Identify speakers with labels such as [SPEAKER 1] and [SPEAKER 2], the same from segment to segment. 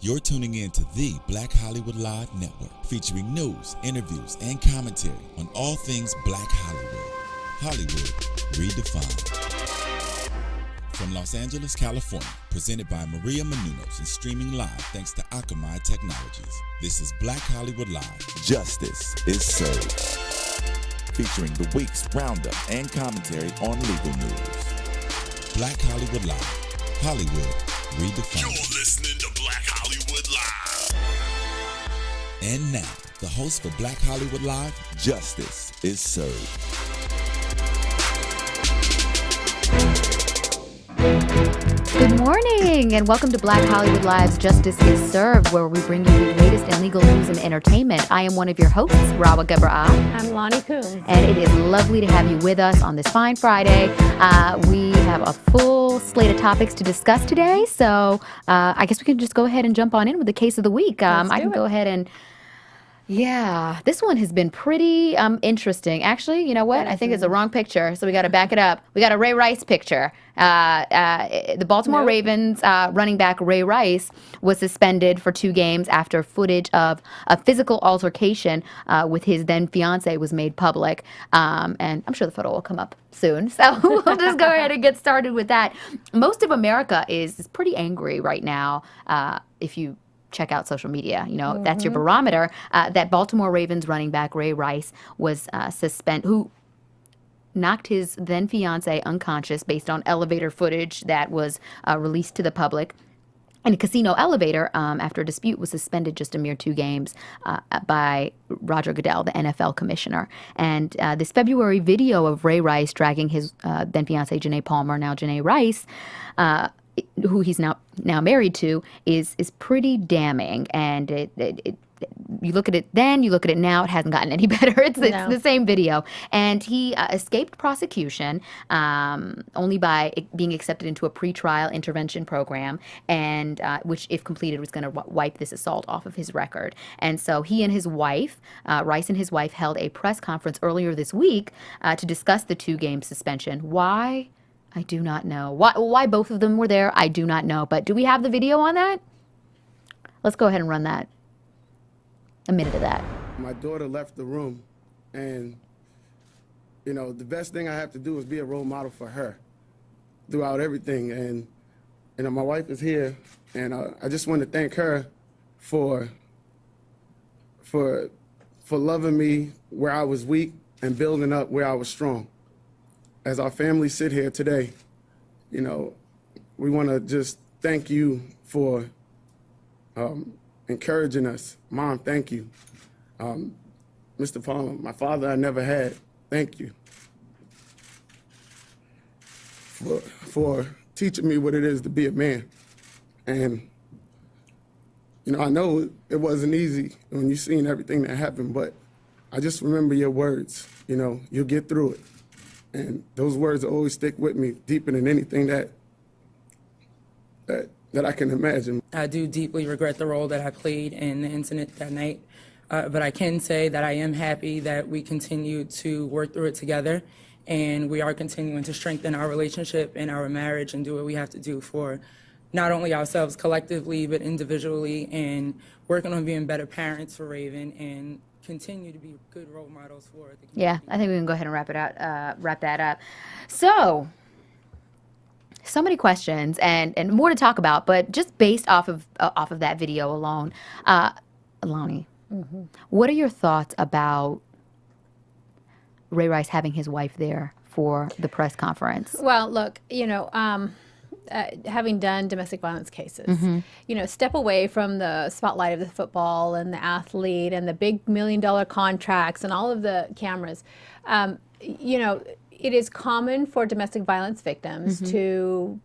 [SPEAKER 1] You're tuning in to the Black Hollywood Live Network, featuring news, interviews, and commentary on all things Black Hollywood. Hollywood redefined. From Los Angeles, California, presented by Maria Menounos and streaming live thanks to Akamai Technologies. This is Black Hollywood Live. Justice is served. Featuring the week's roundup and commentary on legal news. Black Hollywood Live. Hollywood redefined.
[SPEAKER 2] You're listening to Black Hollywood Live.
[SPEAKER 1] And now, the host for Black Hollywood Live, Justice is Served.
[SPEAKER 3] Good morning, and welcome to Black Hollywood Live's Justice is Served, where we bring you the latest in legal news and entertainment. I am one of your hosts, Rahwa Ghebre-Ab.
[SPEAKER 4] I'm Loni Coombs.
[SPEAKER 3] And it is lovely to have you with us on this fine Friday. We have a full slate of topics to discuss today, so I guess we can just go ahead and jump on in with the case of the week. I can go ahead and... Yeah, this one has been pretty interesting. Actually, you know what? I think it's the wrong picture, so we got to back it up. We got a Ray Rice picture. The Baltimore Ravens running back Ray Rice was suspended for 2 games after footage of a physical altercation with his then-fiancee was made public. And I'm sure the photo will come up soon, so we'll just go ahead and get started with that. Most of America is pretty angry right now, if you check out social media. You know, that's your barometer. That Baltimore Ravens running back Ray Rice was suspended, who knocked his then-fiancee unconscious based on elevator footage that was released to the public. And a casino elevator, after a dispute, was suspended just a mere 2 games by Roger Goodell, the NFL commissioner. And this February video of Ray Rice dragging his then-fiancee Janae Palmer, now Janae Rice, who he's now married to, is pretty damning. And you look at it then, you look at it now, it hasn't gotten any better. It's the same video. And he escaped prosecution only by being accepted into a pretrial intervention program, and which, if completed, was going to wipe this assault off of his record. And so he and his wife, Rice and his wife, held a press conference earlier this week to discuss the 2-game suspension. Why? I do not know. Why both of them were there, I do not know. But do we have the video on that? Let's go ahead and run that. A minute of that.
[SPEAKER 5] My daughter left the room, and, you know, the best thing I have to do is be a role model for her throughout everything. And, you know, my wife is here, and I just want to thank her for loving me where I was weak and building up where I was strong. As our family sit here today, you know, we want to just thank you for encouraging us. Mom, thank you. Mr. Palmer, my father I never had, thank you for teaching me what it is to be a man. And, you know, I know it wasn't easy when you seen everything that happened, but I just remember your words, you know, you'll get through it. And those words always stick with me deeper than anything that I can imagine.
[SPEAKER 6] I do deeply regret the role that I played in the incident that night, but I can say that I am happy that we continue to work through it together, and we are continuing to strengthen our relationship and our marriage and do what we have to do for not only ourselves collectively, but individually, and working on being better parents for Raven and continue to be good role models for the community.
[SPEAKER 3] Yeah, I think we can go ahead and wrap that up. So many questions and more to talk about, but just based off of that video alone, Loni, what are your thoughts about Ray Rice having his wife there for the press conference?
[SPEAKER 4] Well, look, you know, having done domestic violence cases, you know, step away from the spotlight of the football and the athlete and the big $1 million contracts and all of the cameras. You know, it is common for domestic violence victims to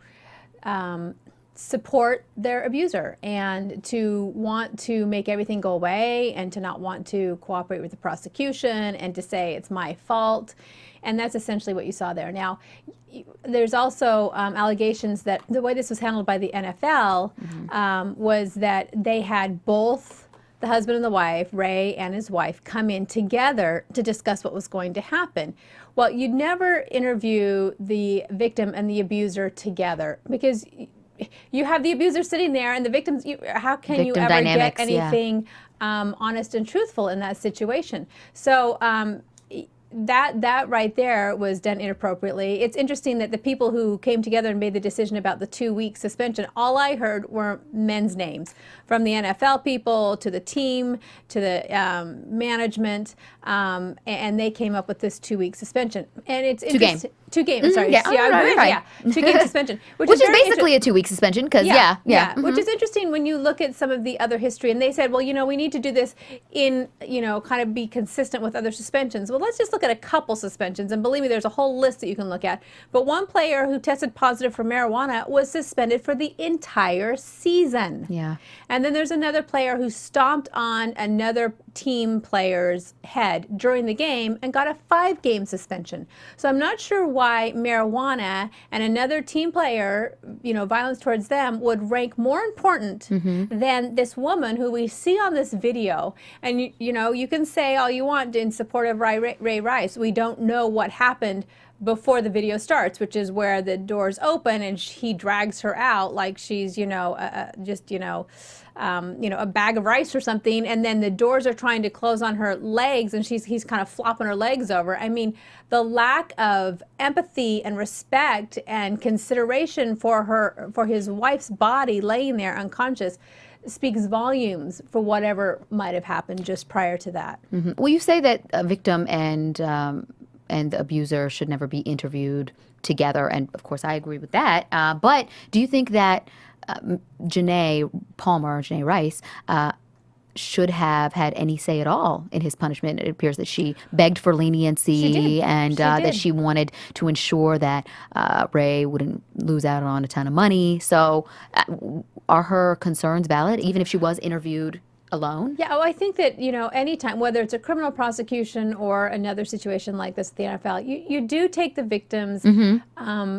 [SPEAKER 4] support their abuser and to want to make everything go away and to not want to cooperate with the prosecution and to say it's my fault. And that's essentially what you saw there. Now, there's also allegations that the way this was handled by the NFL was that they had both the husband and the wife, Ray and his wife, come in together to discuss what was going to happen. Well, you'd never interview the victim and the abuser together because you have the abuser sitting there and the victims. How can you
[SPEAKER 3] Victim
[SPEAKER 4] ever
[SPEAKER 3] dynamics,
[SPEAKER 4] get
[SPEAKER 3] yeah.
[SPEAKER 4] anything honest and truthful in that situation? So that right there was done inappropriately. It's interesting that the people who came together and made the decision about the 2-week suspension, all I heard were men's names, from the NFL people to the team to the management, and they came up with this 2-week suspension. And it's interesting. 2 games. Sorry.
[SPEAKER 3] yeah. Oh, right, right.
[SPEAKER 4] Yeah. 2 game suspension, which
[SPEAKER 3] Which is
[SPEAKER 4] very
[SPEAKER 3] basically a 2-week suspension, because
[SPEAKER 4] which is interesting when you look at some of the other history. And they said, well, we need to do this in, kind of be consistent with other suspensions. Well, let's just look at a couple suspensions. And believe me, there's a whole list that you can look at. But one player who tested positive for marijuana was suspended for the entire season.
[SPEAKER 3] Yeah.
[SPEAKER 4] And then there's another player who stomped on another team player's head during the game and got a 5-game suspension. So I'm not sure why marijuana and another team player, violence towards them would rank more important than this woman who we see on this video. And you can say all you want in support of Ray Rice. We don't know what happened before the video starts, which is where the doors open and he drags her out like she's, a bag of rice or something, and then the doors are trying to close on her legs, and he's kind of flopping her legs over. I mean, the lack of empathy and respect and consideration for his wife's body laying there unconscious speaks volumes for whatever might have happened just prior to that.
[SPEAKER 3] Well, you say that a victim and the abuser should never be interviewed together, and of course I agree with that. But do you think that Janae Rice should have had any say at all in his punishment? It appears that she begged for leniency and that she wanted to ensure that Ray wouldn't lose out on a ton of money. So are her concerns valid, even if she was interviewed alone?
[SPEAKER 4] Yeah, well, I think that, anytime, whether it's a criminal prosecution or another situation like this at the NFL, you do take the victim's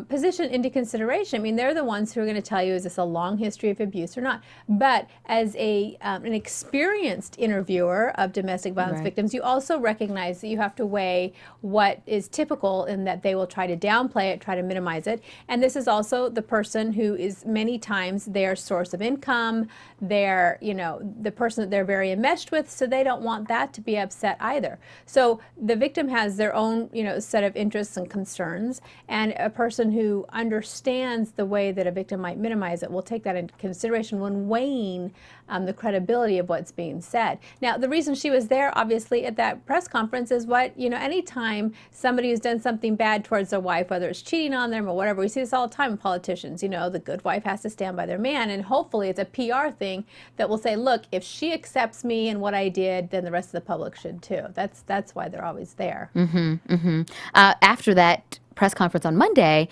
[SPEAKER 4] position into consideration. I mean, they're the ones who are going to tell you, is this a long history of abuse or not? But as an experienced interviewer of domestic violence victims, you also recognize that you have to weigh what is typical in that they will try to downplay it, try to minimize it. And this is also the person who is many times their source of income, their, the person that they're very enmeshed with, so they don't want that to be upset either. So the victim has their own, set of interests and concerns, and a person who understands the way that a victim might minimize it will take that into consideration when weighing the credibility of what's being said. Now, the reason she was there, obviously, at that press conference is anytime somebody who's done something bad towards their wife, whether it's cheating on them or whatever, we see this all the time with politicians, the good wife has to stand by their man, and hopefully it's a PR thing that will say, look, if she accepts me and what I did, then the rest of the public should too. That's why they're always there.
[SPEAKER 3] After that press conference on Monday,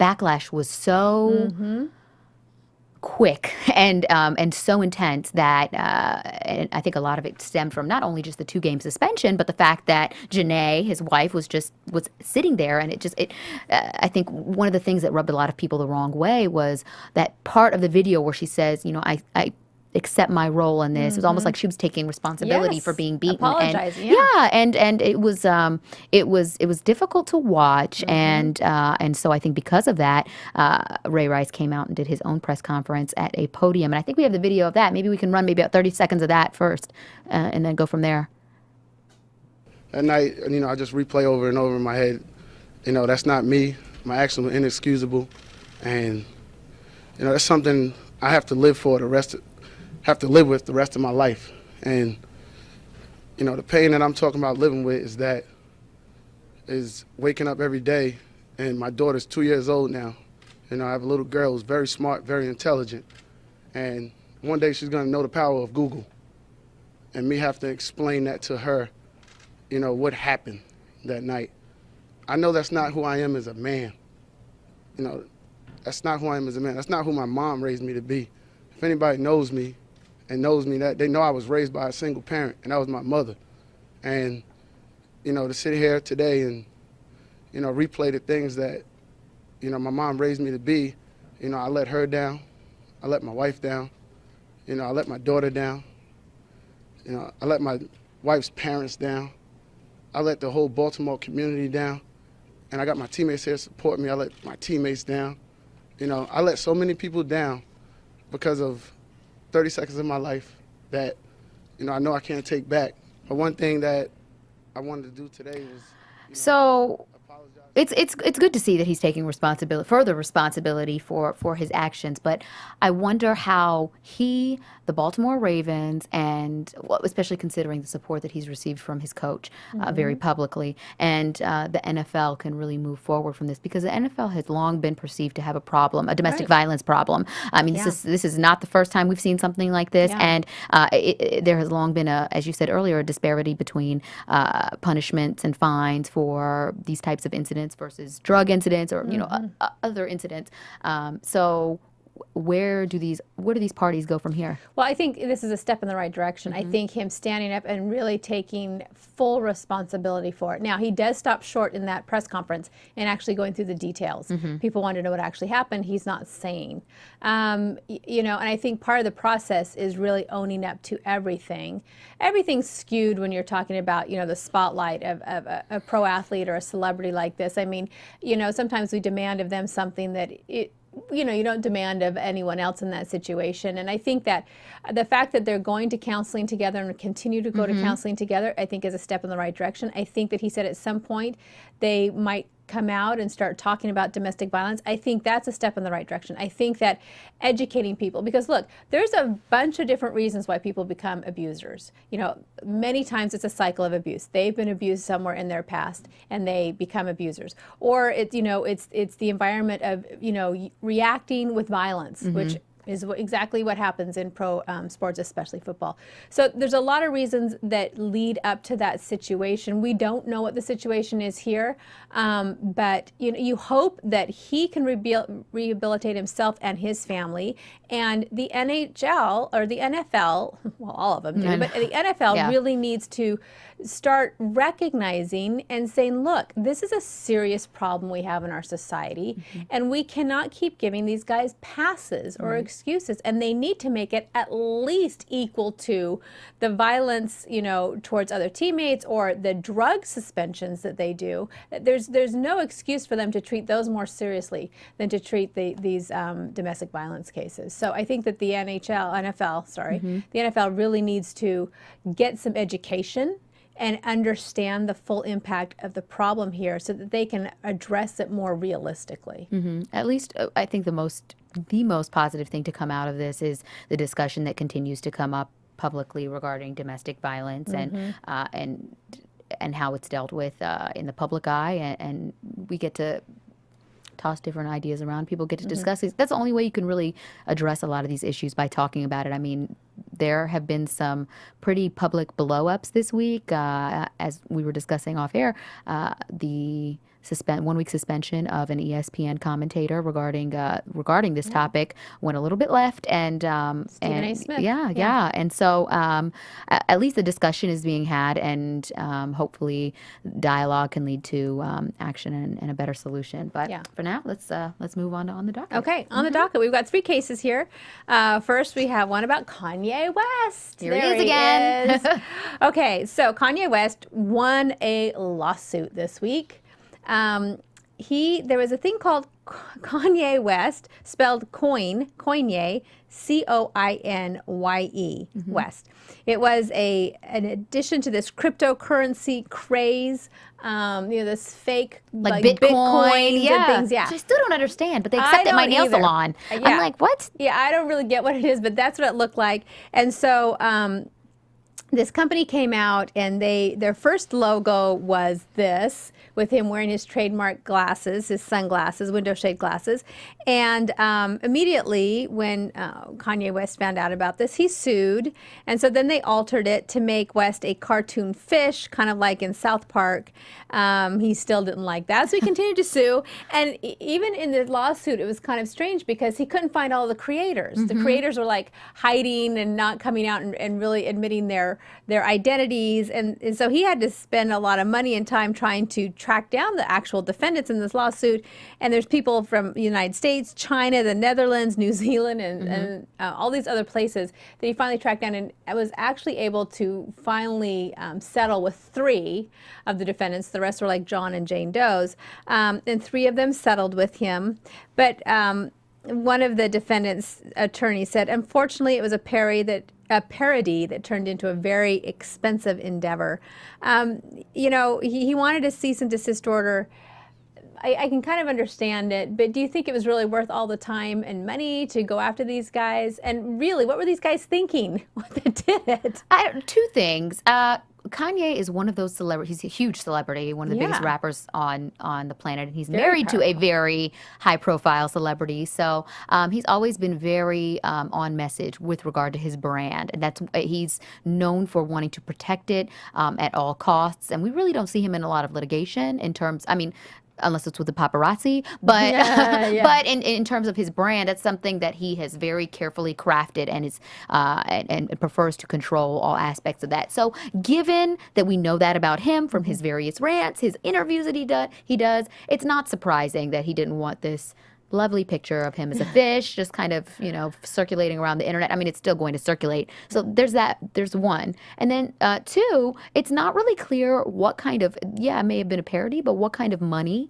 [SPEAKER 3] backlash was so quick and so intense that and I think a lot of it stemmed from not only just the 2-game suspension, but the fact that Janae, his wife, was sitting there, and I think one of the things that rubbed a lot of people the wrong way was that part of the video where she says, I accept my role in this. It was almost like she was taking responsibility for being beaten.
[SPEAKER 4] Apologizing,
[SPEAKER 3] and it was difficult to watch, and so I think because of that, Ray Rice came out and did his own press conference at a podium, and I think we have the video of that. Maybe we can run about 30 seconds of that first, and then go from there.
[SPEAKER 5] At night, I just replay over and over in my head, that's not me. My actions were inexcusable, and that's something I have to live with the rest of my life. And the pain that I'm talking about living with is waking up every day, and my daughter's 2 years old now. I have a little girl who's very smart, very intelligent, and one day she's going to know the power of Google, and me have to explain that to her, what happened that night. I know that's not who I am as a man. That's not who I am as a man. That's not who my mom raised me to be. If anybody knows me, that they know I was raised by a single parent, and that was my mother. And to sit here today and replay the things that my mom raised me to be, I let her down, I let my wife down, I let my daughter down, I let my wife's parents down, I let the whole Baltimore community down, and I got my teammates here to support me. I let my teammates down, I let so many people down because of 30 seconds of my life that, I know I can't take back. But one thing that I wanted to do today was,
[SPEAKER 3] So
[SPEAKER 5] apologize.
[SPEAKER 3] it's good to see that he's taking further responsibility for his actions. But I wonder how the Baltimore Ravens, and especially considering the support that he's received from his coach very publicly, and the NFL can really move forward from this, because the NFL has long been perceived to have a domestic violence problem. I mean, this is not the first time we've seen something like this, and there has long been as you said earlier, a disparity between punishments and fines for these types of incidents versus drug incidents or other incidents. So where do these parties go from here?
[SPEAKER 4] Well, I think this is a step in the right direction. I think him standing up and really taking full responsibility for it. Now, he does stop short in that press conference and actually going through the details. People want to know what actually happened. He's not saying. And I think part of the process is really owning up to everything. Everything's skewed when you're talking about, the spotlight of a pro athlete or a celebrity like this. I mean, sometimes we demand of them something that you don't demand of anyone else in that situation. And I think that the fact that they're going to counseling together and continue to go to counseling together, I think is a step in the right direction. I think that he said at some point they might come out and start talking about domestic violence. I think that's a step in the right direction. I think that educating people, because look, there's a bunch of different reasons why people become abusers. Many times it's a cycle of abuse. They've been abused somewhere in their past and they become abusers. Or it's the environment of, reacting with violence, which is exactly what happens in pro sports, especially football. So there's a lot of reasons that lead up to that situation. We don't know what the situation is here, but you hope that he can rehabilitate himself and his family. And the NHL or the NFL, well, all of them do, but the NFL really needs to start recognizing and saying, look, this is a serious problem we have in our society, and we cannot keep giving these guys passes or excuses, and they need to make it at least equal to the violence, towards other teammates or the drug suspensions that they do. There's no excuse for them to treat those more seriously than to treat these domestic violence cases. So I think that the NFL really needs to get some education and understand the full impact of the problem here so that they can address it more realistically.
[SPEAKER 3] At least I think the most positive thing to come out of this is the discussion that continues to come up publicly regarding domestic violence and how it's dealt with in the public eye, and we get to toss different ideas around. People get to discuss these. That's the only way you can really address a lot of these issues, by talking about it. I mean, there have been some pretty public blow-ups this week, as we were discussing off air. The 1-week suspension of an ESPN commentator regarding this topic went a little bit left, and
[SPEAKER 4] Stephen A. Smith.
[SPEAKER 3] Yeah. And so at least the discussion is being had, and hopefully dialogue can lead to action and a better solution. But for now, let's move on to On the Docket.
[SPEAKER 4] Okay, On the Docket, we've got 3 cases here. First, we have one about Kanye West.
[SPEAKER 3] Here he is again.
[SPEAKER 4] Okay, so Kanye West won a lawsuit this week. There was a thing called Kanye West, spelled Coinye, Coinye, West. It was an addition to this cryptocurrency craze, this fake
[SPEAKER 3] like Bitcoin
[SPEAKER 4] and things. Yeah,
[SPEAKER 3] which I still don't understand, but they accept it at my nail salon. I'm like, what?
[SPEAKER 4] Yeah, I don't really get what it is, but that's what it looked like. And so this company came out, and their first logo was this, with him wearing his trademark glasses, his sunglasses, window shade glasses. And immediately when Kanye West found out about this, he sued. And so then they altered it to make West a cartoon fish, kind of like in South Park. He still didn't like that, so he continued to sue. And even in the lawsuit, it was kind of strange because he couldn't find all the creators. The creators were like hiding and not coming out and really admitting their identities. And so he had to spend a lot of money and time trying to track down the actual defendants in this lawsuit. And there's people from the United States, China, the Netherlands, New Zealand, and all these other places that he finally tracked down, and was actually able to finally settle with 3 of the defendants. The rest were like John and Jane Doe's, and 3 of them settled with him. But one of the defendant's attorneys said, unfortunately, it was a parody that turned into a very expensive endeavor. He wanted a cease and desist order. I can kind of understand it, but do you think it was really worth all the time and money to go after these guys? And really, what were these guys thinking when they did it?
[SPEAKER 3] Two things. Kanye is one of those celebrities. He's a huge celebrity, one of the biggest rappers on the planet, and he's married to a very high-profile celebrity. So he's always been very on message with regard to his brand, and he's known for wanting to protect it at all costs. And we really don't see him in a lot of litigation in terms. I mean, unless it's with the paparazzi, but but in terms of his brand, that's something that he has very carefully crafted and is and prefers to control all aspects of that. So given that we know that about him from his various rants, his interviews that he does, it's not surprising that he didn't want this lovely picture of him as a fish just kind of, circulating around the internet. I mean, it's still going to circulate. So there's one. And then two, it's not really clear what kind of, it may have been a parody, but what kind of money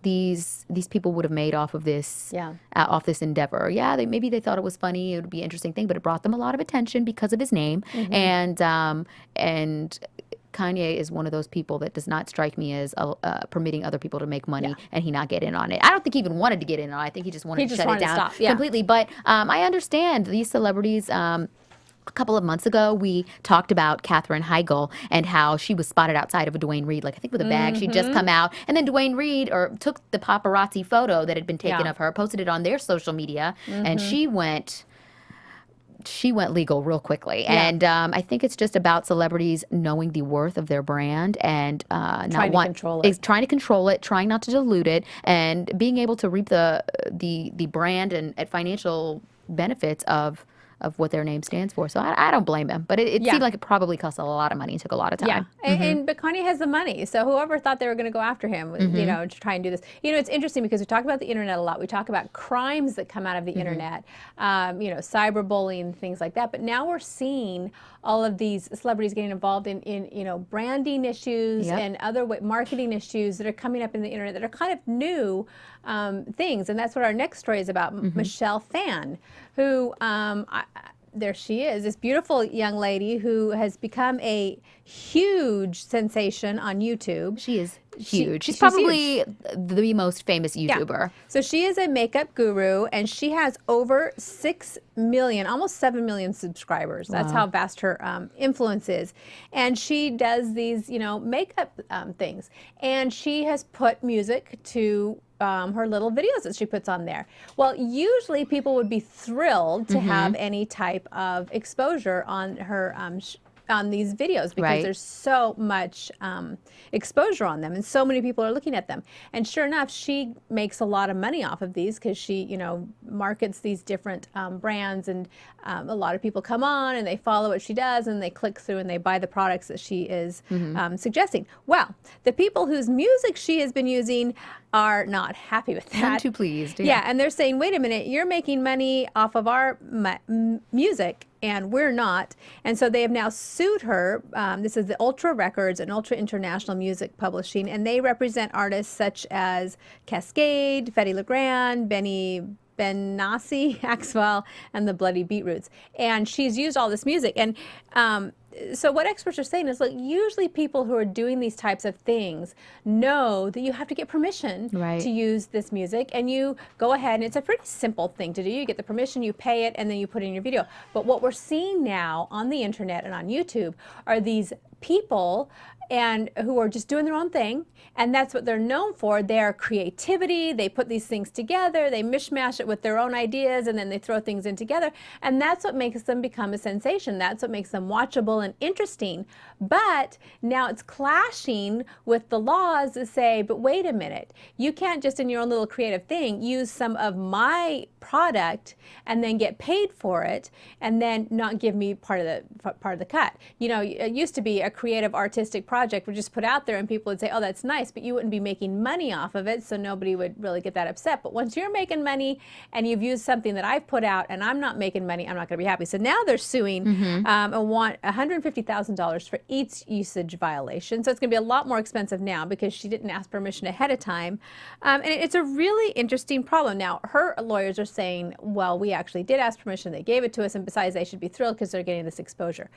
[SPEAKER 3] these people would have made off of this off this endeavor. Maybe they thought it was funny, it would be an interesting thing, but it brought them a lot of attention because of his name. And Kanye is one of those people that does not strike me as permitting other people to make money and he not get in on it. I don't think he even wanted to get in on it. I think he just wanted to shut it down completely. But I understand these celebrities. A couple of months ago, we talked about Katherine Heigl and how she was spotted outside of a Duane Reade, I think with a bag. She'd just come out. And then Duane Reade took the paparazzi photo that had been taken of her, posted it on their social media, and she went legal real quickly. And I think it's just about celebrities knowing the worth of their brand and trying to control it, trying not to dilute it, and being able to reap the brand and financial benefits of what their name stands for. So I don't blame him, but it seemed like it probably cost a lot of money and took a lot of time.
[SPEAKER 4] But Kanye has the money, so whoever thought they were going to go after him, to try and do this. It's interesting because we talk about the internet a lot. We talk about crimes that come out of the internet, cyberbullying, things like that. But now we're seeing all of these celebrities getting involved in branding issues and other marketing issues that are coming up in the internet that are kind of new things. And that's what our next story is about. Michelle Phan, who there she is, this beautiful young lady who has become a huge sensation on YouTube.
[SPEAKER 3] She is huge. She's probably huge. The most famous YouTuber.
[SPEAKER 4] So she is a makeup guru, and she has over 6 million, almost 7 million subscribers. That's how vast her influence is. And she does these, makeup things. And she has put music to her little videos that she puts on there. Well, usually people would be thrilled to have any type of exposure on her on these videos because there's so much exposure on them and so many people are looking at them. And sure enough, she makes a lot of money off of these because she, markets these different brands, and a lot of people come on and they follow what she does and they click through and they buy the products that she is suggesting. Well, the people whose music she has been using are not happy with that.
[SPEAKER 3] Not too pleased.
[SPEAKER 4] Yeah, and they're saying, wait a minute, you're making money off of our music and we're not. And so they have now sued her. This is the Ultra Records and Ultra International Music Publishing, and they represent artists such as Cascade, Fetty Legrand, Benassi, Axwell, and the Bloody Beetroots. And she's used all this music. And so what experts are saying is, look, usually people who are doing these types of things know that you have to get permission to use this music, and you go ahead, and it's a pretty simple thing to do. You get the permission, you pay it, and then you put it in your video. But what we're seeing now on the internet and on YouTube are these people and who are just doing their own thing, and that's what they're known for. Their creativity, they put these things together, they mishmash it with their own ideas, and then they throw things in together, and that's what makes them become a sensation. That's what makes them watchable and interesting. But now it's clashing with the laws that say, but wait a minute, you can't just in your own little creative thing use some of my product and then get paid for it and then not give me part of the cut. It used to be a creative artistic project would just put out there and people would say, oh, that's nice, but you wouldn't be making money off of it, so nobody would really get that upset. But once you're making money and you've used something that I've put out and I'm not making money, I'm not going to be happy. So now they're suing and want $150,000 for each usage violation. So it's going to be a lot more expensive now because she didn't ask permission ahead of time. And it's a really interesting problem. Now, her lawyers are saying, well, we actually did ask permission. They gave it to us. And besides, they should be thrilled because they're getting this exposure.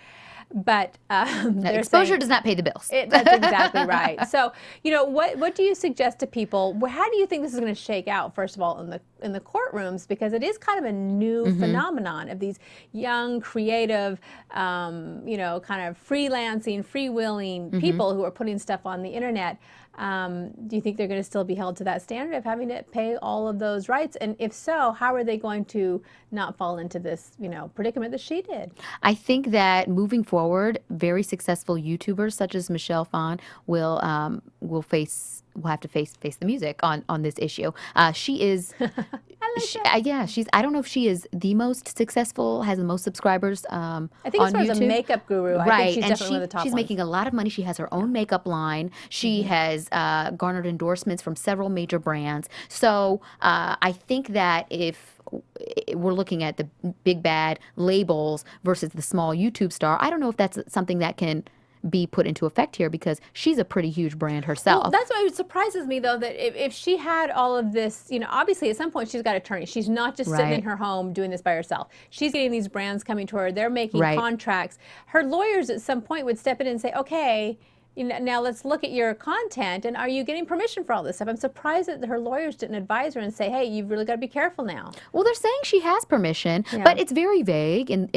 [SPEAKER 4] But
[SPEAKER 3] exposure does not pay the bills.
[SPEAKER 4] That's exactly right. So, what do you suggest to people? How do you think this is going to shake out, first of all, in the courtrooms? Because it is kind of a new phenomenon of these young, creative, kind of freelancing, freewheeling people who are putting stuff on the internet. Do you think they're going to still be held to that standard of having to pay all of those rights? And if so, how are they going to not fall into this, predicament that she did?
[SPEAKER 3] I think that moving forward, very successful YouTubers such as Michelle Phan will have to face the music on this issue. She is, I don't know if she is the most successful, has the most subscribers.
[SPEAKER 4] I think as far as a makeup guru, I think she's definitely one of the top
[SPEAKER 3] she's
[SPEAKER 4] ones.
[SPEAKER 3] making a lot of money. She has her own makeup line. She has garnered endorsements from several major brands. So I think that if we're looking at the big bad labels versus the small YouTube star, I don't know if that's something that can be put into effect here because she's a pretty huge brand herself.
[SPEAKER 4] Well, that's why it surprises me, though, that if she had all of this, obviously at some point she's got attorneys. She's not just sitting in her home doing this by herself. She's getting these brands coming to her. They're making contracts. Her lawyers at some point would step in and say, okay, now let's look at your content, and are you getting permission for all this stuff? I'm surprised that her lawyers didn't advise her and say, hey, you've really got to be careful now.
[SPEAKER 3] Well, they're saying she has permission, but it's very vague in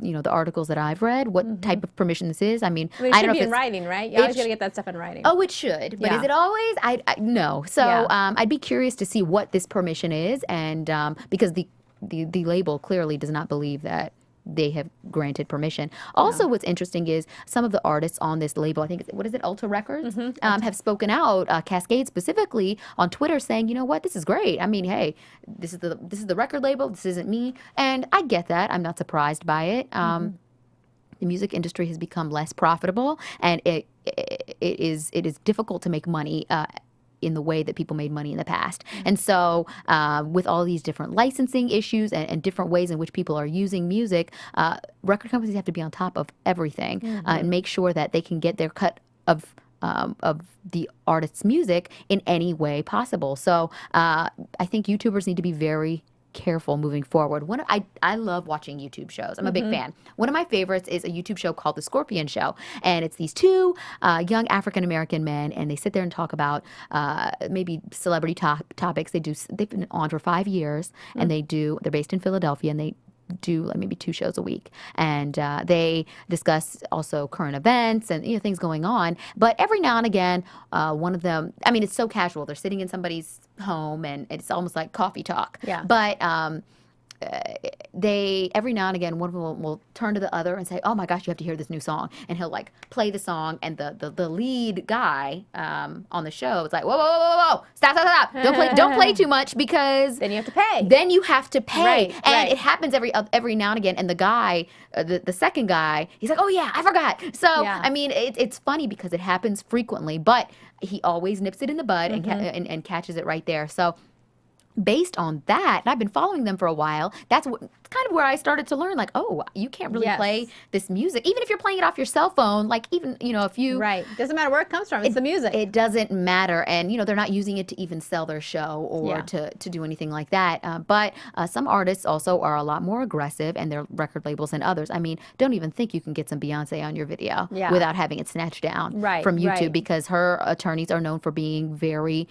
[SPEAKER 3] the articles that I've read, what type of permission this is. I mean,
[SPEAKER 4] it
[SPEAKER 3] I
[SPEAKER 4] should
[SPEAKER 3] don't
[SPEAKER 4] be
[SPEAKER 3] know
[SPEAKER 4] in writing, right? You always got to get that stuff in writing.
[SPEAKER 3] Oh, it should, but is it always? I no. So I'd be curious to see what this permission is, and because the label clearly does not believe that they have granted permission. Also, what's interesting is some of the artists on this label, I think, what is it, Ulta Records, have spoken out, Cascade specifically, on Twitter saying, you know what, this is great. I mean, hey, this is the record label. This isn't me. And I get that. I'm not surprised by it. The music industry has become less profitable, and it is difficult to make money in the way that people made money in the past. And so with all these different licensing issues and different ways in which people are using music, record companies have to be on top of everything and make sure that they can get their cut of the artist's music in any way possible. So I think YouTubers need to be very careful moving forward. I love watching YouTube shows. I'm a big fan. One of my favorites is a YouTube show called The Scorpion Show, and it's these two young African-American men, and they sit there and talk about maybe celebrity topics. They've been on for 5 years, and they're based in Philadelphia, and they do like maybe 2 shows a week, and they discuss also current events and things going on. But every now and again, one of them, I mean, it's so casual. They're sitting in somebody's home, and it's almost like coffee talk. Yeah. But they every now and again, one of them will turn to the other and say, "Oh my gosh, you have to hear this new song," and he'll like play the song, and the lead guy on the show is like, "Whoa, stop! Don't play too much because
[SPEAKER 4] then you have to pay.
[SPEAKER 3] Right, and it happens every now and again. And the guy, the second guy, he's like, "Oh yeah, I forgot." So I mean, it's funny because it happens frequently, but he always nips it in the bud and catches it right there. So based on that, and I've been following them for a while, that's kind of where I started to learn, like, oh, you can't really play this music. Even if you're playing it off your cell phone, like even, if you...
[SPEAKER 4] Right. Doesn't matter where it comes from. It's the music.
[SPEAKER 3] It doesn't matter. And, they're not using it to even sell their show or to do anything like that. But some artists also are a lot more aggressive, and their record labels than others. I mean, don't even think you can get some Beyonce on your video without having it snatched down from YouTube because her attorneys are known for being very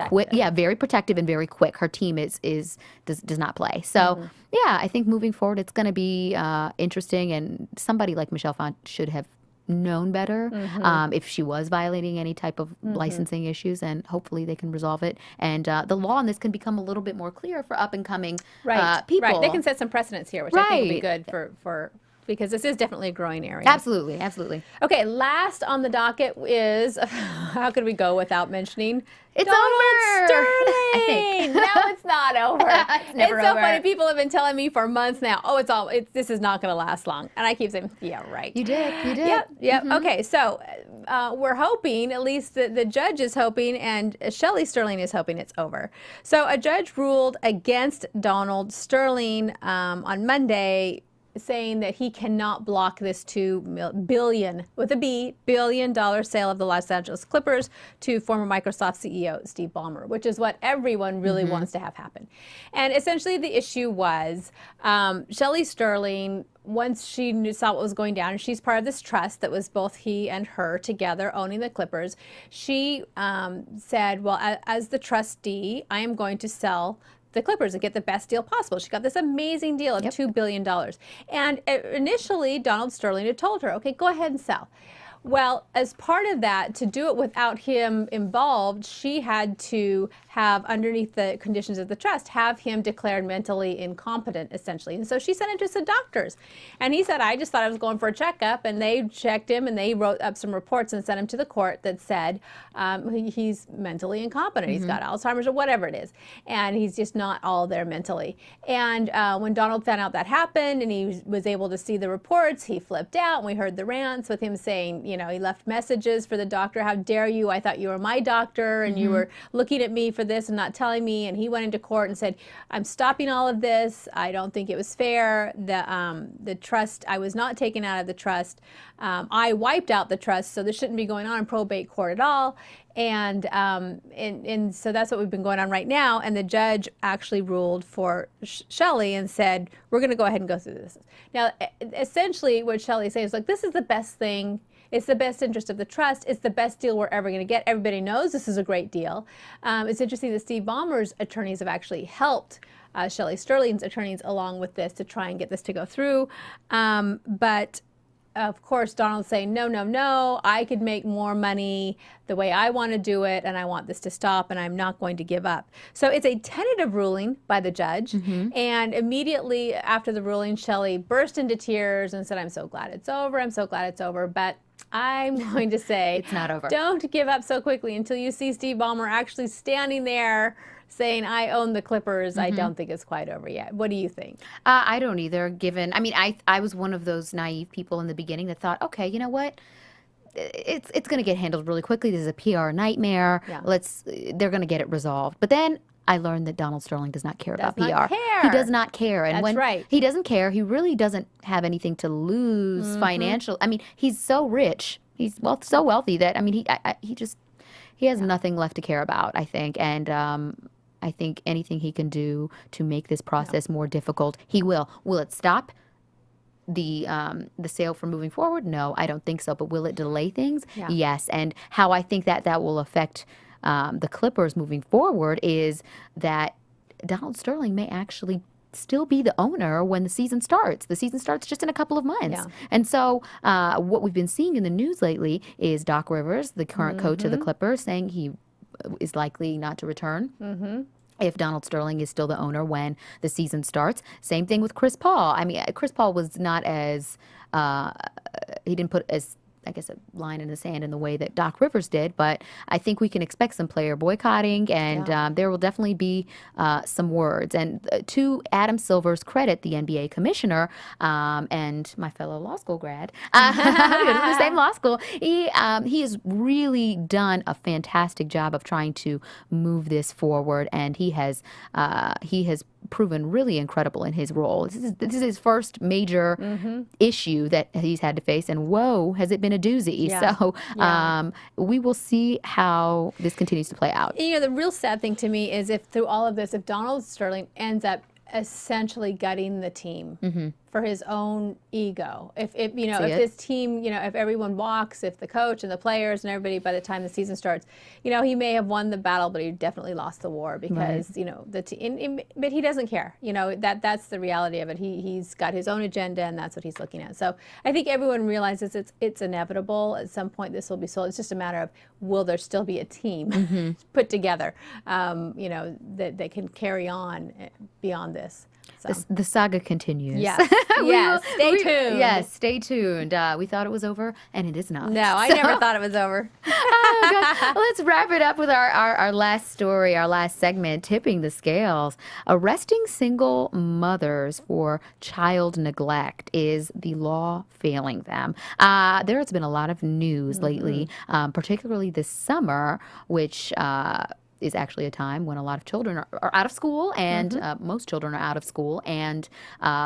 [SPEAKER 3] quick. Yeah, very protective and very quick. Her team does not play. So, I think moving forward, it's going to be interesting, and somebody like Michelle Phan should have known better if she was violating any type of licensing issues, and hopefully they can resolve it. And the law on this can become a little bit more clear for up and coming people.
[SPEAKER 4] Right. They can set some precedents here, which I think will be good for because this is definitely a growing area.
[SPEAKER 3] Absolutely, absolutely.
[SPEAKER 4] Okay, last on the docket is, how could we go without mentioning
[SPEAKER 3] It's
[SPEAKER 4] Donald
[SPEAKER 3] over,
[SPEAKER 4] Sterling.
[SPEAKER 3] I think.
[SPEAKER 4] No, it's not over.
[SPEAKER 3] It's never
[SPEAKER 4] so
[SPEAKER 3] over.
[SPEAKER 4] funny. People have been telling me for months now, this is not going to last long. And I keep saying, yeah, right.
[SPEAKER 3] You did.
[SPEAKER 4] Yep. Okay, so we're hoping, at least the judge is hoping, and Shelley Sterling is hoping it's over. So a judge ruled against Donald Sterling on Monday, saying that he cannot block this $2 billion, with a B, billion-dollar sale of the Los Angeles Clippers to former Microsoft CEO Steve Ballmer, which is what everyone really wants to have happen. And essentially the issue was Shelley Sterling, once she saw what was going down, and she's part of this trust that was both he and her together owning the Clippers, she said, well, as the trustee, I am going to sell the Clippers and get the best deal possible. She got this amazing deal of $2 billion. And initially, Donald Sterling had told her, okay, go ahead and sell. Well, as part of that, to do it without him involved, she had to have, underneath the conditions of the trust, have him declared mentally incompetent, essentially. And so she sent him to some doctors. And he said, I just thought I was going for a checkup. And they checked him, and they wrote up some reports and sent him to the court that said he's mentally incompetent. He's got Alzheimer's or whatever it is. And he's just not all there mentally. And when Donald found out that happened and he was able to see the reports, he flipped out. And we heard the rants with him saying, you know, he left messages for the doctor. How dare you? I thought you were my doctor, and you were looking at me for this and not telling me. And he went into court and said, I'm stopping all of this. I don't think it was fair. The trust, I was not taken out of the trust. I wiped out the trust, so this shouldn't be going on in probate court at all. And so that's what we've been going on right now. And the judge actually ruled for Shelley and said, we're going to go ahead and go through this. Now, essentially what Shelley is saying is, like, this is the best thing. It's the best interest of the trust. It's the best deal we're ever going to get. Everybody knows this is a great deal. It's interesting that Steve Ballmer's attorneys have actually helped Shelley Sterling's attorneys along with this to try and get this to go through. But of course, Donald's saying, no, no, no, I could make more money the way I want to do it, and I want this to stop, and I'm not going to give up. So it's a tentative ruling by the judge, and immediately after the ruling, Shelley burst into tears and said, I'm so glad it's over, I'm so glad it's over, but I'm going to say,
[SPEAKER 3] It's not over.
[SPEAKER 4] Don't give up so quickly until you see Steve Ballmer actually standing there saying, I own the Clippers. I don't think it's quite over yet. What do you think?
[SPEAKER 3] I don't either, given, I mean, I was one of those naive people in the beginning that thought, okay, you know what? It's going to get handled really quickly. This is a PR nightmare.
[SPEAKER 4] Yeah.
[SPEAKER 3] They're going to get it resolved. But then I learned that Donald Sterling does not care about
[SPEAKER 4] not
[SPEAKER 3] PR.
[SPEAKER 4] care.
[SPEAKER 3] He does not care. And
[SPEAKER 4] That's
[SPEAKER 3] when
[SPEAKER 4] right.
[SPEAKER 3] he doesn't care, he really doesn't have anything to lose financial. I mean, he's so rich. He's so wealthy that, I mean, he has nothing left to care about, I think. And I think anything he can do to make this process more difficult, he will. Will it stop the sale from moving forward? No, I don't think so. But will it delay things?
[SPEAKER 4] Yeah.
[SPEAKER 3] Yes. And how I think that will affect the Clippers moving forward is that Donald Sterling may actually still be the owner when the season starts. The season starts just in a couple of months.
[SPEAKER 4] Yeah.
[SPEAKER 3] And so what we've been seeing in the news lately is Doc Rivers, the current coach of the Clippers, saying he is likely not to return. If Donald Sterling is still the owner when the season starts. Same thing with Chris Paul. I mean, Chris Paul was not as, he didn't put as, I guess, a line in the sand in the way that Doc Rivers did, but I think we can expect some player boycotting, and there will definitely be some words. And to Adam Silver's credit, the NBA commissioner and my fellow law school grad, the same law school, he has really done a fantastic job of trying to move this forward, and he has proven really incredible in his role. This is his first major issue that he's had to face, and whoa, has it been a doozy.
[SPEAKER 4] Yeah.
[SPEAKER 3] So we will see how this continues to play out.
[SPEAKER 4] You know, the real sad thing to me is if through all of this, if Donald Sterling ends up essentially gutting the team for his own ego. If this team, if everyone walks, if the coach and the players and everybody by the time the season starts, he may have won the battle, but he definitely lost the war because but he doesn't care. That's the reality of it. He's got his own agenda, and that's what he's looking at. So I think everyone realizes it's inevitable. At some point, this will be sold. It's just a matter of will there still be a team put together, that can carry on beyond this. So.
[SPEAKER 3] The saga continues.
[SPEAKER 4] Yes. Yes. Stay tuned.
[SPEAKER 3] Yes, stay tuned. We thought it was over, and it is not.
[SPEAKER 4] No, I never thought it was over.
[SPEAKER 3] Oh, God. Let's wrap it up with our last story, our last segment, tipping the scales. Arresting single mothers for child neglect. Is the law failing them? There has been a lot of news lately, particularly this summer, which is actually a time when a lot of children are out of school, and most children are out of school and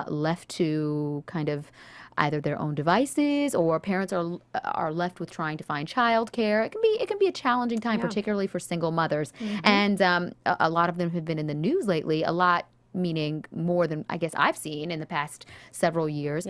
[SPEAKER 3] left to kind of either their own devices, or parents are left with trying to find childcare. It can be a challenging time, particularly for single mothers. And a lot of them have been in the news lately. A lot, meaning more than I guess I've seen in the past several years.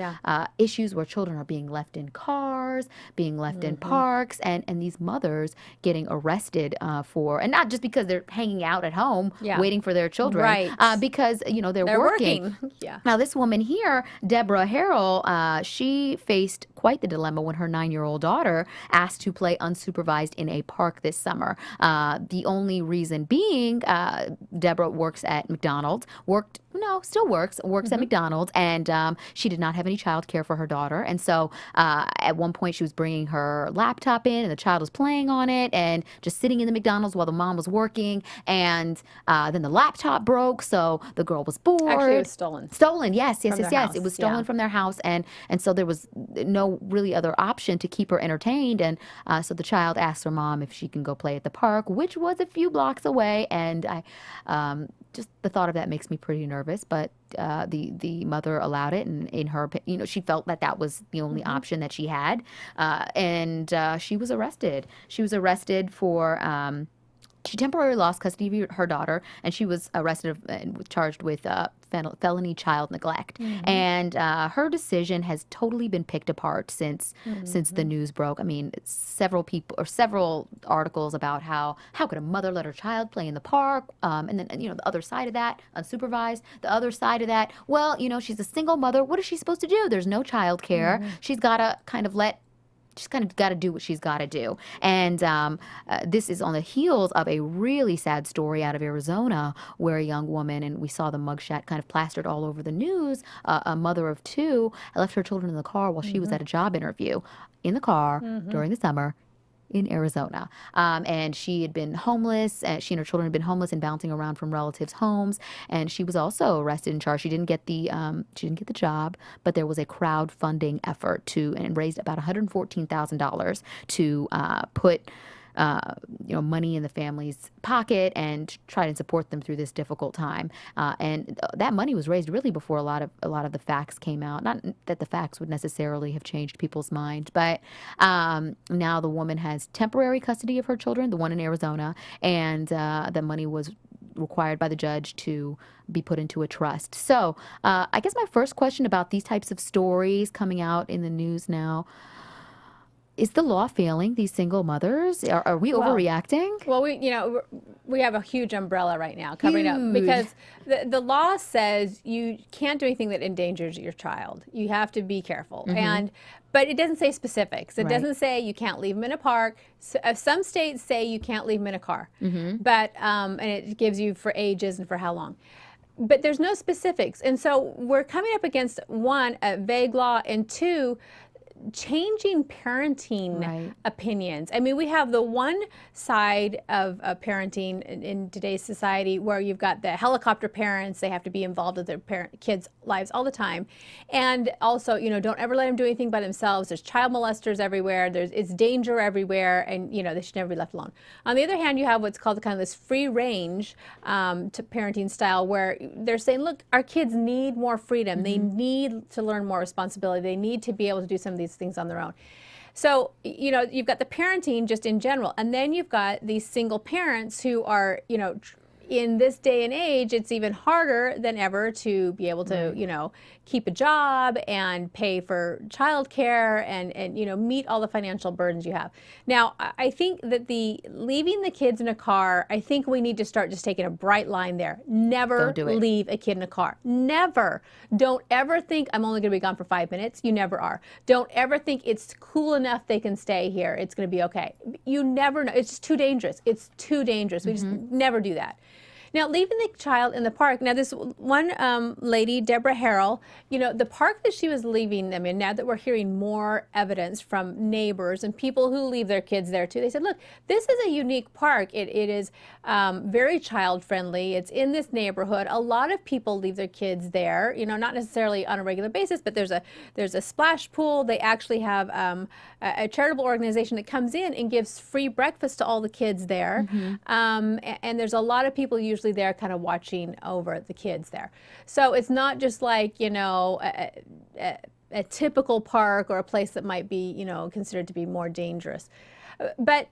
[SPEAKER 3] Issues where children are being left in cars, being left in parks, and these mothers getting arrested for, and not just because they're hanging out at home waiting for their children,
[SPEAKER 4] Right.
[SPEAKER 3] because they're working.
[SPEAKER 4] Yeah.
[SPEAKER 3] Now this woman here, Ghebre-Ab, she faced quite the dilemma when her 9-year-old daughter asked to play unsupervised in a park this summer. The only reason being, Deborah works at McDonald's. Still works at McDonald's, and she did not have any child care for her daughter. And so at one point she was bringing her laptop in, and the child was playing on it and just sitting in the McDonald's while the mom was working. And then the laptop broke, so the girl was bored.
[SPEAKER 4] Actually, it was stolen.
[SPEAKER 3] Stolen, yes.
[SPEAKER 4] their house,
[SPEAKER 3] It was stolen from their house, and so there was no really other option to keep her entertained. And so the child asked her mom if she can go play at the park, which was a few blocks away. And just the thought of that makes me pretty nervous, but the mother allowed it, and in her, she felt that was the only option that she had, and she was arrested. She was arrested for. She temporarily lost custody of her daughter, and she was arrested and charged with felony child neglect. And her decision has totally been picked apart since the news broke. I mean, several articles about how could a mother let her child play in the park, and then the other side of that, unsupervised. The other side of that, well, she's a single mother. What is she supposed to do? There's no child care. She's got to she's kind of got to do what she's got to do. And this is on the heels of a really sad story out of Arizona where a young woman, and we saw the mugshot kind of plastered all over the news, a mother of two left her children in the car while she was at a job interview in the car during the summer in Arizona. And she had been homeless. She and her children had been homeless and bouncing around from relatives' homes. And she was also arrested and charged. She didn't get the job, but there was a crowdfunding effort and raised about $114,000 to put money in the family's pocket and try to support them through this difficult time. And that money was raised really before a lot of the facts came out. Not that the facts would necessarily have changed people's minds, but now the woman has temporary custody of her children, the one in Arizona, and the money was required by the judge to be put into a trust. So I guess my first question about these types of stories coming out in the news now, is the law failing these single mothers? Are we overreacting?
[SPEAKER 4] Well, we have a huge umbrella right now covering up, because the law says you can't do anything that endangers your child. You have to be careful. But it doesn't say specifics. It doesn't say you can't leave them in a park. So, some states say you can't leave them in a car. But and it gives you for ages and for how long. But there's no specifics. And so we're coming up against, one, a vague law, and two, changing parenting opinions. I mean, we have the one side of parenting in today's society where you've got the helicopter parents. They have to be involved with their kids' lives all the time. And also, don't ever let them do anything by themselves. There's child molesters everywhere. It's danger everywhere, and, they should never be left alone. On the other hand, you have what's called kind of this free range to parenting style, where they're saying, look, our kids need more freedom. They need to learn more responsibility. They need to be able to do some of these things on their own. So, you've got the parenting just in general, and then you've got these single parents who are, in this day and age, it's even harder than ever to be able to, keep a job and pay for childcare and meet all the financial burdens you have. Now, I think that leaving the kids in a car, I think we need to start just taking a bright line there. Never leave a kid in a car. Never. Don't ever think I'm only going to be gone for 5 minutes. You never are. Don't ever think it's cool enough they can stay here. It's going to be okay. You never know. It's just too dangerous. It's too dangerous. We just never do that. Now, leaving the child in the park. Now, this one lady, Deborah Harrell, the park that she was leaving them in, now that we're hearing more evidence from neighbors and people who leave their kids there too, they said, look, this is a unique park. It is very child friendly. It's in this neighborhood. A lot of people leave their kids there, not necessarily on a regular basis, but there's a splash pool. They actually have a charitable organization that comes in and gives free breakfast to all the kids there. And there's a lot of people usually there kind of watching over the kids there. So it's not just like, a typical park or a place that might be, considered to be more dangerous. But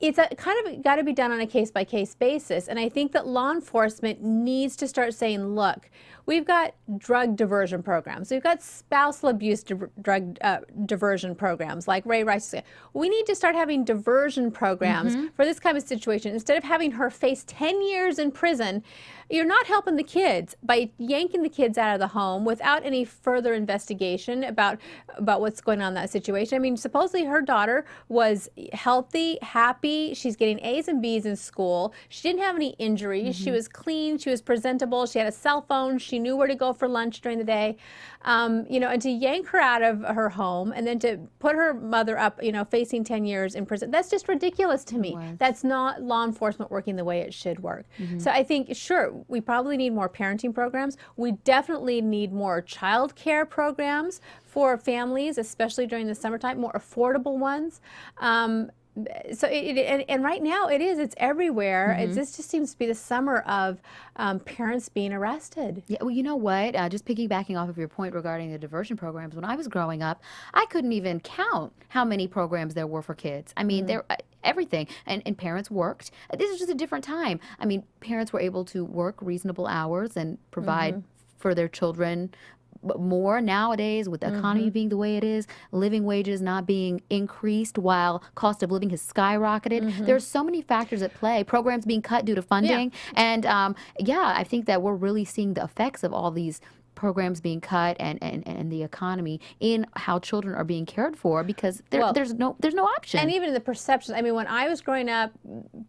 [SPEAKER 4] it's kind of got to be done on a case-by-case basis. And I think that law enforcement needs to start saying, look, we've got drug diversion programs. We've got spousal abuse drug diversion programs like Ray Rice said. We need to start having diversion programs for this kind of situation. Instead of having her face 10 years in prison, you're not helping the kids by yanking the kids out of the home without any further investigation about what's going on in that situation. I mean, supposedly her daughter was healthy, happy. She's getting A's and B's in school. She didn't have any injuries. She was clean. She was presentable. She had a cell phone. She knew where to go for lunch during the day. And to yank her out of her home and then to put her mother up, facing 10 years in prison, that's just ridiculous to me. That's not law enforcement working the way it should work. So I think, sure, we probably need more parenting programs. We definitely need more child care programs for families, especially during the summertime, more affordable ones. So and right now it's everywhere. This just seems to be the summer of parents being arrested.
[SPEAKER 3] Yeah, well, you know what? Just piggybacking off of your point regarding the diversion programs, when I was growing up, I couldn't even count how many programs there were for kids. I mean, there everything, and parents worked. This is just a different time. I mean, parents were able to work reasonable hours and provide for their children. But more nowadays, with the economy being the way it is, living wages not being increased while cost of living has skyrocketed. There are so many factors at play. Programs being cut due to funding. And I think that we're really seeing the effects of all these programs being cut and the economy in how children are being cared for, because there's no option.
[SPEAKER 4] And even the perceptions. I mean, when I was growing up,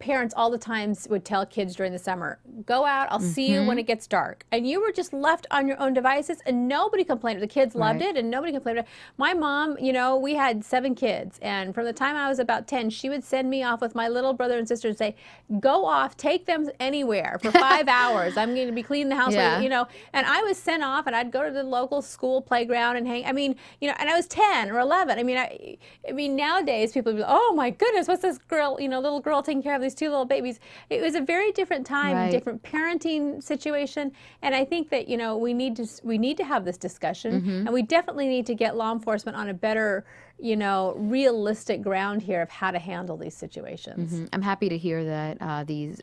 [SPEAKER 4] parents all the time would tell kids during the summer, go out, I'll see you when it gets dark. And you were just left on your own devices, and nobody complained. The kids loved it, and nobody complained. My mom, we had 7 kids, and from the time I was about 10, she would send me off with my little brother and sister and say, go off, take them anywhere for 5 hours. I'm going to be cleaning the house, and I was sent off, and I'd go to the local school playground and hang. I mean, and I was 10 or 11. I mean, nowadays people would be, oh my goodness, what's this girl, little girl taking care of these 2 little babies? It was a very different time, different parenting situation, and I think that we need to have this discussion, and we definitely need to get law enforcement on a better, realistic ground here of how to handle these situations.
[SPEAKER 3] I'm happy to hear that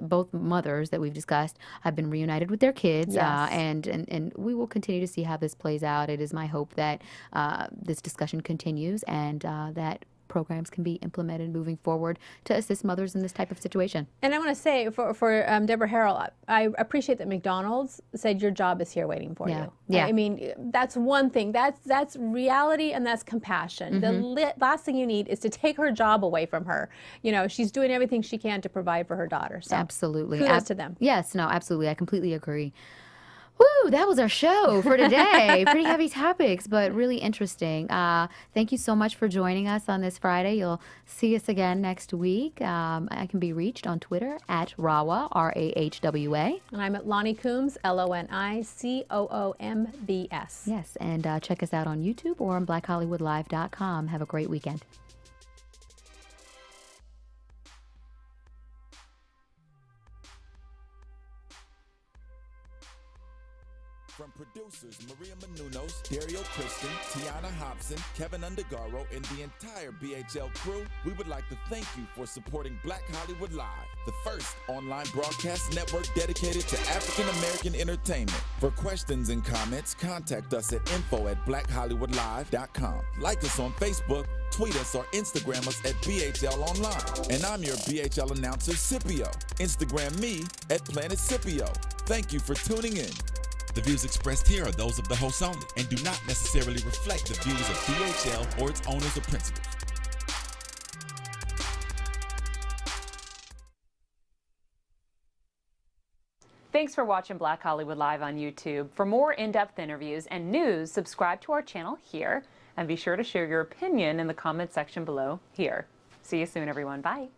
[SPEAKER 3] both mothers that we've discussed have been reunited with their kids, and we will continue to see how this plays out. It is my hope that this discussion continues and that programs can be implemented moving forward to assist mothers in this type of situation.
[SPEAKER 4] And I want to say for Deborah Harrell, I appreciate that McDonald's said your job is here waiting for you. I mean, that's one thing. That's reality, and that's compassion. The last thing you need is to take her job away from her. She's doing everything she can to provide for her daughter. So
[SPEAKER 3] absolutely.
[SPEAKER 4] Kudos to them.
[SPEAKER 3] Yes, no, absolutely. I completely agree. Woo, that was our show for today. Pretty heavy topics, but really interesting. Thank you so much for joining us on this Friday. You'll see us again next week. I can be reached on Twitter at Rahwa, RAHWA.
[SPEAKER 4] And I'm at Loni Coombs, LONICOOMBS.
[SPEAKER 3] Yes, and check us out on YouTube or on BlackHollywoodLive.com. Have a great weekend.
[SPEAKER 1] From producers Maria Menounos, Dario Kristen, Tiana Hobson, Kevin Undergaro, and the entire BHL crew, we would like to thank you for supporting Black Hollywood Live, the first online broadcast network dedicated to African American entertainment. For questions and comments, contact us at info@blackhollywoodlive.com. Like us on Facebook, tweet us, or Instagram us at BHL Online. And I'm your BHL announcer, Scipio. Instagram me at Planet Scipio. Thank you for tuning in.
[SPEAKER 2] The views expressed here are those of the hosts only and do not necessarily reflect the views of BHL or its owners or principals.
[SPEAKER 7] Thanks for watching Black Hollywood Live on YouTube. For more in-depth interviews and news, subscribe to our channel here, and be sure to share your opinion in the comment section below here. See you soon, everyone. Bye.